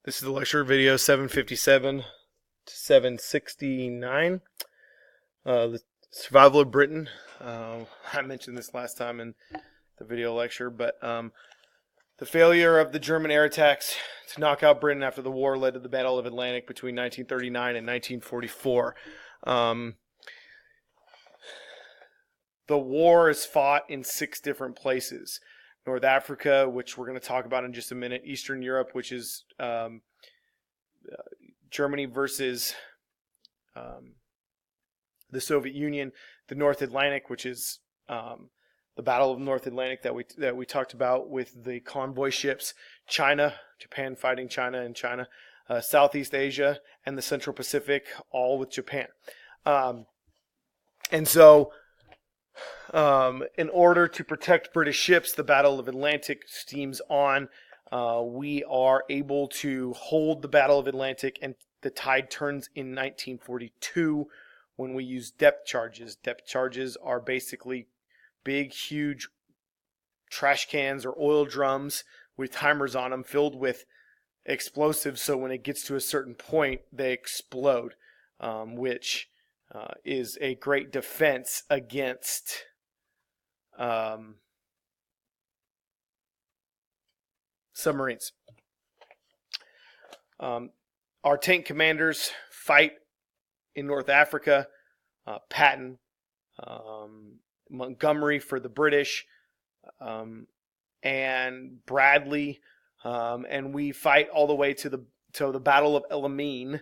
This is the lecture video 757 to 769. The survival of Britain. I mentioned this last time in the video lecture, but the failure of the German air attacks to knock out Britain after the war led to the Battle of Atlantic between 1939 and 1944. The war is fought in 6 different places. North Africa, which we're going to talk about in just a minute. Eastern Europe, which is Germany versus the Soviet Union. The North Atlantic, which is the Battle of North Atlantic that we talked about with the convoy ships. China, Japan fighting China and China. Southeast Asia and the Central Pacific, all with Japan. In order to protect British ships, the Battle of Atlantic steams on. We are able to hold the Battle of Atlantic, and the tide turns in 1942 when we use depth charges. Depth charges are basically big, huge trash cans or oil drums with timers on them filled with explosives, so when it gets to a certain point, they explode, which is a great defense against submarines. Our tank commanders fight in North Africa. Patton, Montgomery for the British, and Bradley, and we fight all the way to the Battle of El Alamein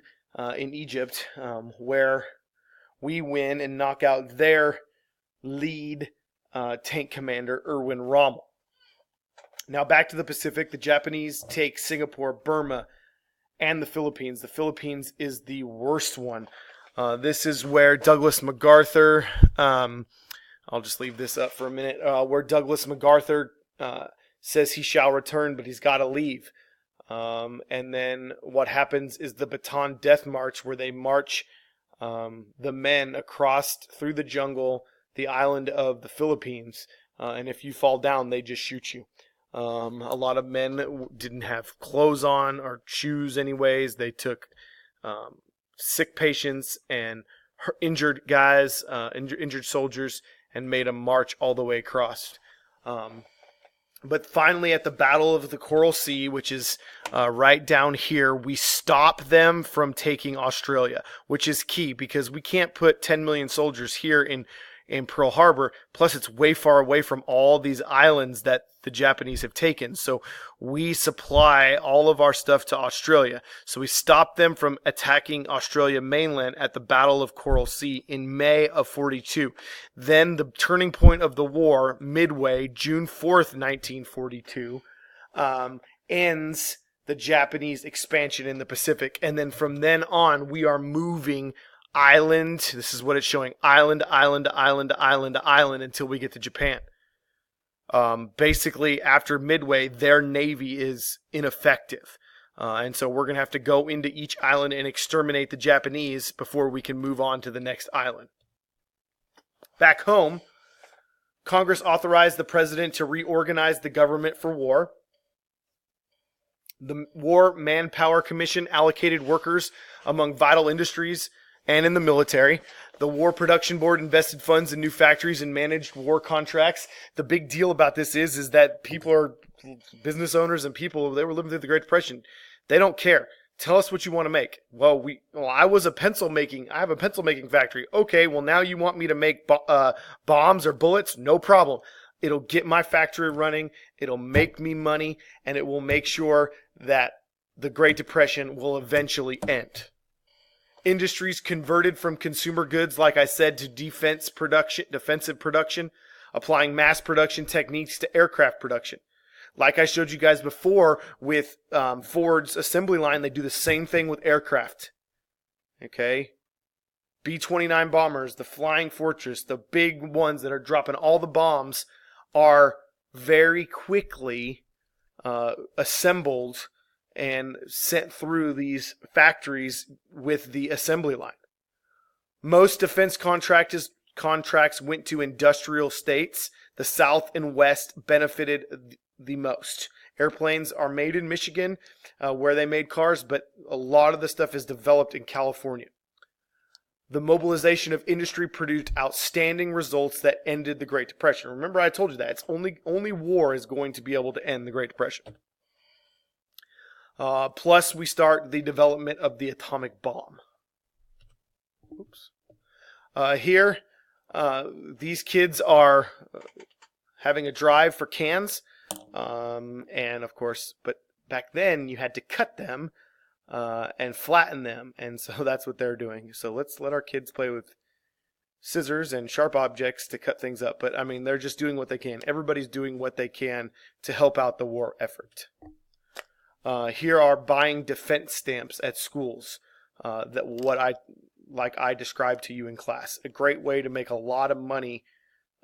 in Egypt, where we win and knock out their lead tank commander, Erwin Rommel. Now back to the Pacific. The Japanese take Singapore, Burma, and the Philippines. The Philippines is the worst one. This is where Douglas MacArthur, I'll just leave this up for a minute, where Douglas MacArthur says he shall return, but he's got to leave. And then what happens is the Bataan Death March, where they march the men across through the jungle, the island of the Philippines, and if you fall down, they just shoot you. A lot of men didn't have clothes on or shoes anyways. They took sick patients and injured guys, injured soldiers, and made them march all the way across. But finally, at the Battle of the Coral Sea, which is right down here, we stop them from taking Australia, which is key because we can't put 10 million soldiers here in Pearl Harbor. Plus, it's way far away from all these islands that the Japanese have taken. So we supply all of our stuff to Australia. So we stop them from attacking Australia mainland at the Battle of Coral Sea in May of 42. Then the turning point of the war, Midway, June 4th, 1942, ends the Japanese expansion in the Pacific. And then from then on, we are moving island. This is what it's showing. Island, island, island, island, island until we get to Japan. Basically, after Midway, their navy is ineffective. And so we're going to have to go into each island and exterminate the Japanese before we can move on to the next island. Back home, Congress authorized the president to reorganize the government for war. The War Manpower Commission allocated workers among vital industries and in the military. The War Production Board invested funds in new factories and managed war contracts. The big deal about this is that people are business owners and people, they were living through the Great Depression. They don't care. Tell us what you want to make. Well, I have a pencil making factory. Okay, well now you want me to make bombs or bullets? No problem. It'll get my factory running. It'll make me money, and it will make sure that the Great Depression will eventually end. Industries converted from consumer goods, like I said, to defensive production, applying mass production techniques to aircraft production. Like I showed you guys before with Ford's assembly line, they do the same thing with aircraft. Okay? B-29 bombers, the Flying Fortress, the big ones that are dropping all the bombs are very quickly assembled and sent through these factories with the assembly line. Most defense contracts went to industrial states. The South and West benefited the most. Airplanes are made in Michigan, where they made cars, but a lot of the stuff is developed in California. The mobilization of industry produced outstanding results that ended the Great Depression. Remember, I told you that. It's only war is going to be able to end the Great Depression. Plus, we start the development of the atomic bomb. Oops. Here, these kids are having a drive for cans. And of course, but back then you had to cut them and flatten them. And so that's what they're doing. So let's let our kids play with scissors and sharp objects to cut things up. But I mean, they're just doing what they can. Everybody's doing what they can to help out the war effort. Here are buying defense stamps at schools. That what I described to you in class. A great way to make a lot of money,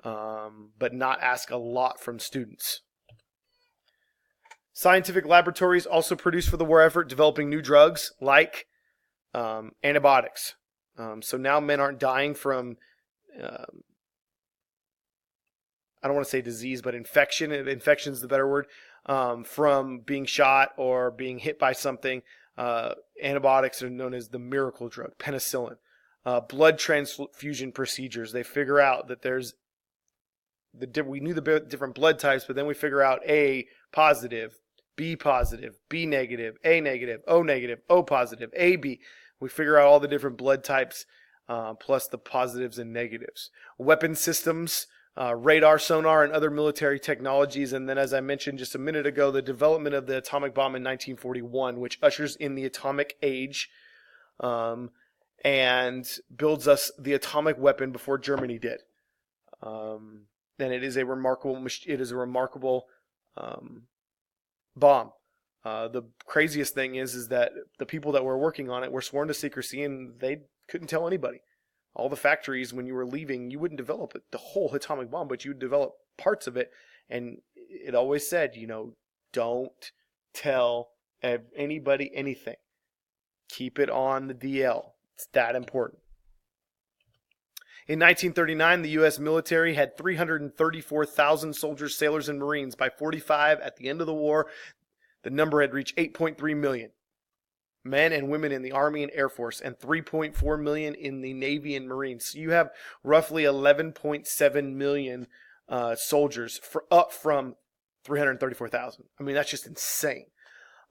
but not ask a lot from students. Scientific laboratories also produce for the war effort, developing new drugs like antibiotics. So now men aren't dying from, I don't want to say disease, but infection. Infection is the better word. From being shot or being hit by something. Antibiotics are known as the miracle drug, penicillin. Blood transfusion procedures. They figure out that we knew the different blood types, but then we figure out A positive, B positive, B negative, A negative, O positive, AB. We figure out all the different blood types, plus the positives and negatives. Weapon systems, radar, sonar, and other military technologies. And then, as I mentioned just a minute ago, the development of the atomic bomb in 1941, which ushers in the atomic age, and builds us the atomic weapon before Germany did. And it is a remarkable bomb. The craziest thing is that the people that were working on it were sworn to secrecy, and they couldn't tell anybody. All the factories, when you were leaving, you wouldn't develop the whole atomic bomb, but you would develop parts of it. And it always said, don't tell anybody anything. Keep it on the DL. It's that important. In 1939, the U.S. military had 334,000 soldiers, sailors, and Marines. By 1945, at the end of the war, the number had reached 8.3 million. Men and women in the Army and Air Force, and 3.4 million in the Navy and Marines. So you have roughly 11.7 million soldiers, up from 334,000. I mean, that's just insane.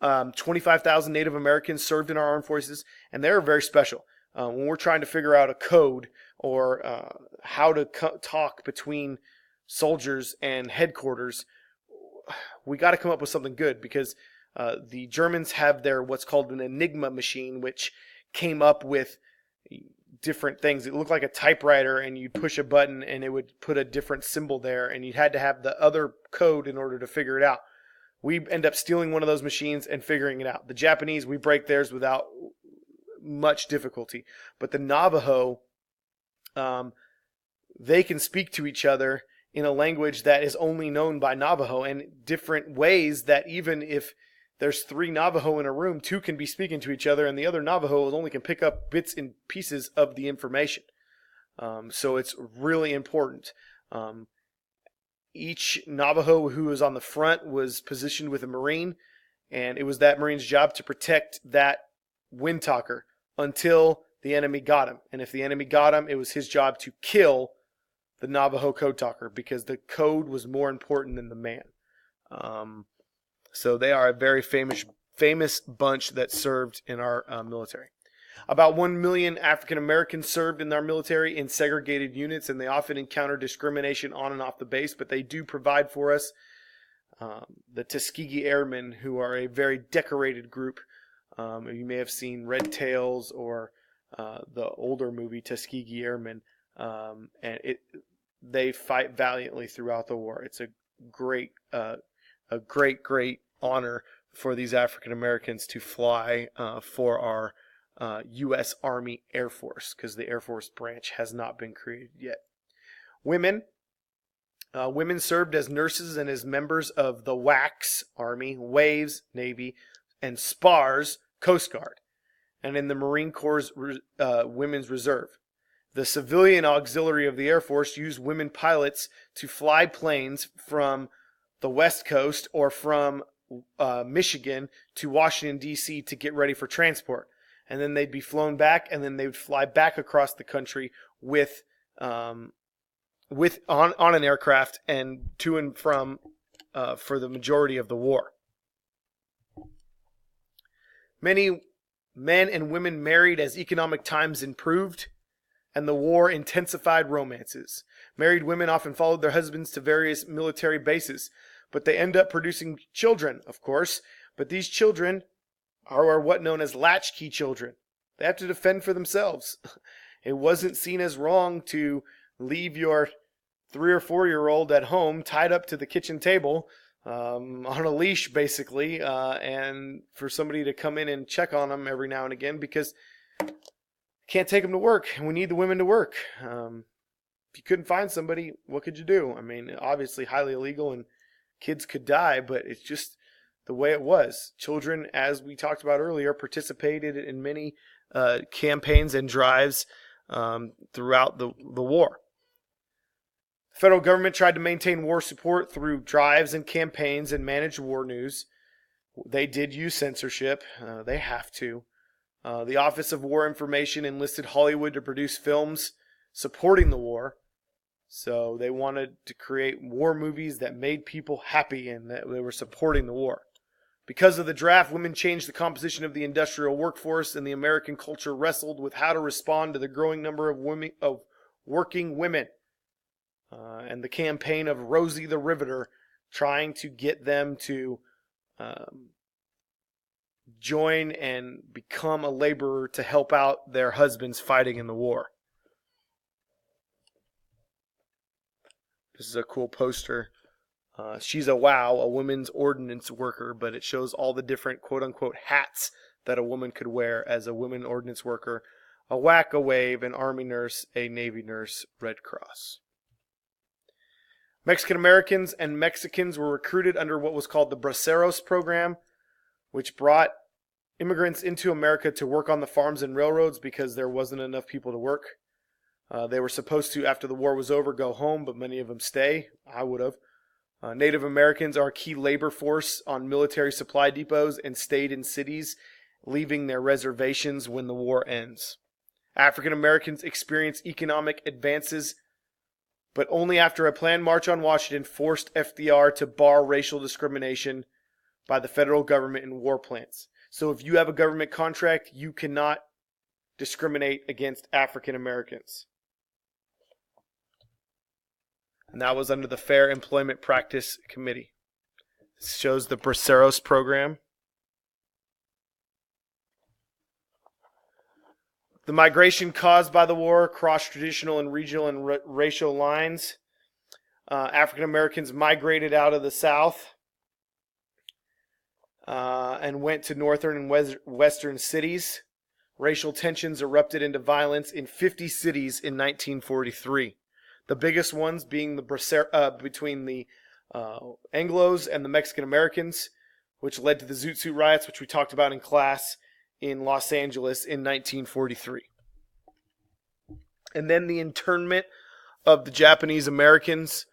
25,000 Native Americans served in our armed forces, and they're very special. When we're trying to figure out a code or how to talk between soldiers and headquarters, we got to come up with something good, because the Germans have their what's called an Enigma machine, which came up with different things. It looked like a typewriter, and you'd push a button and it would put a different symbol there, and you had to have the other code in order to figure it out. We end up stealing one of those machines and figuring it out. The Japanese, we break theirs without much difficulty. But the Navajo, they can speak to each other in a language that is only known by Navajo, and different ways that even if there's 3 Navajo in a room, 2 can be speaking to each other, and the other Navajo only can pick up bits and pieces of the information. So it's really important. Each Navajo who was on the front was positioned with a Marine, and it was that Marine's job to protect that wind talker until the enemy got him. And if the enemy got him, it was his job to kill the Navajo code talker, because the code was more important than the man. So they are a very famous bunch that served in our military. About 1 million African Americans served in our military in segregated units, and they often encounter discrimination on and off the base, but they do provide for us. The Tuskegee Airmen, who are a very decorated group. You may have seen Red Tails or the older movie Tuskegee Airmen, and they fight valiantly throughout the war. It's a great honor for these African Americans to fly for our U.S. Army Air Force, because the Air Force branch has not been created yet. Women served as nurses and as members of the WACS Army, WAVES Navy, and SPARS Coast Guard, and in the Marine Corps Women's Reserve. The civilian auxiliary of the Air Force used women pilots to fly planes from the West Coast or from Michigan to Washington, D.C. to get ready for transport. And then they'd be flown back, and then they would fly back across the country with on an aircraft and to and from for the majority of the war. Many men and women married as economic times improved, and the war intensified romances. Married women often followed their husbands to various military bases, but they end up producing children, of course. But these children are what known as latchkey children. They have to defend for themselves. It wasn't seen as wrong to leave your 3 or 4-year-old at home tied up to the kitchen table on a leash, basically, and for somebody to come in and check on them every now and again, because can't take them to work, and we need the women to work. If you couldn't find somebody, what could you do? I mean, obviously highly illegal, and kids could die, but it's just the way it was. Children, as we talked about earlier, participated in many campaigns and drives throughout the war. The federal government tried to maintain war support through drives and campaigns and managed war news. They did use censorship. They have to. The Office of War Information enlisted Hollywood to produce films supporting the war. So they wanted to create war movies that made people happy and that they were supporting the war. Because of the draft, women changed the composition of the industrial workforce, and the American culture wrestled with how to respond to the growing number of working women. And the campaign of Rosie the Riveter, trying to get them to join and become a laborer to help out their husbands fighting in the war. This is a cool poster. She's a women's ordnance worker, but it shows all the different quote-unquote hats that a woman could wear as a women ordnance worker. A WAC, a WAVE, an Army nurse, a Navy nurse, Red Cross. Mexican Americans and Mexicans were recruited under what was called the Braceros program, which brought immigrants into America to work on the farms and railroads because there wasn't enough people to work. They were supposed to, after the war was over, go home, but many of them stay. I would have. Native Americans are a key labor force on military supply depots and stayed in cities, leaving their reservations when the war ends. African Americans experienced economic advances, but only after a planned march on Washington forced FDR to bar racial discrimination by the federal government in war plans. So if you have a government contract, you cannot discriminate against African Americans. And that was under the Fair Employment Practice Committee. This shows the Braceros program. The migration caused by the war crossed traditional and regional and racial lines. African Americans migrated out of the South and went to northern and western cities. Racial tensions erupted into violence in 50 cities in 1943. The biggest ones being the between the Anglos and the Mexican Americans, which led to the Zoot Suit riots, which we talked about in class in Los Angeles in 1943. And then the internment of the Japanese Americans,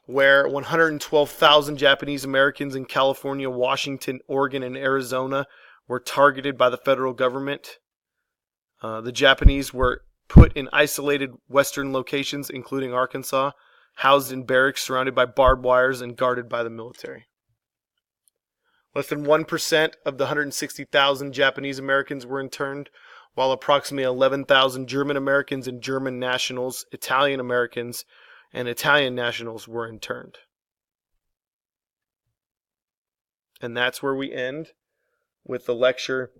where 112,000 Japanese Americans in California, Washington, Oregon, and Arizona were targeted by the federal government. The Japanese were put in isolated western locations, including Arkansas, housed in barracks surrounded by barbed wires and guarded by the military. Less than 1% of the 160,000 Japanese Americans were interned, while approximately 11,000 German Americans and German nationals, Italian Americans, and Italian nationals were interned. And that's where we end with the lecture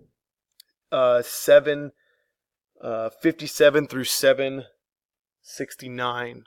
757 through 769.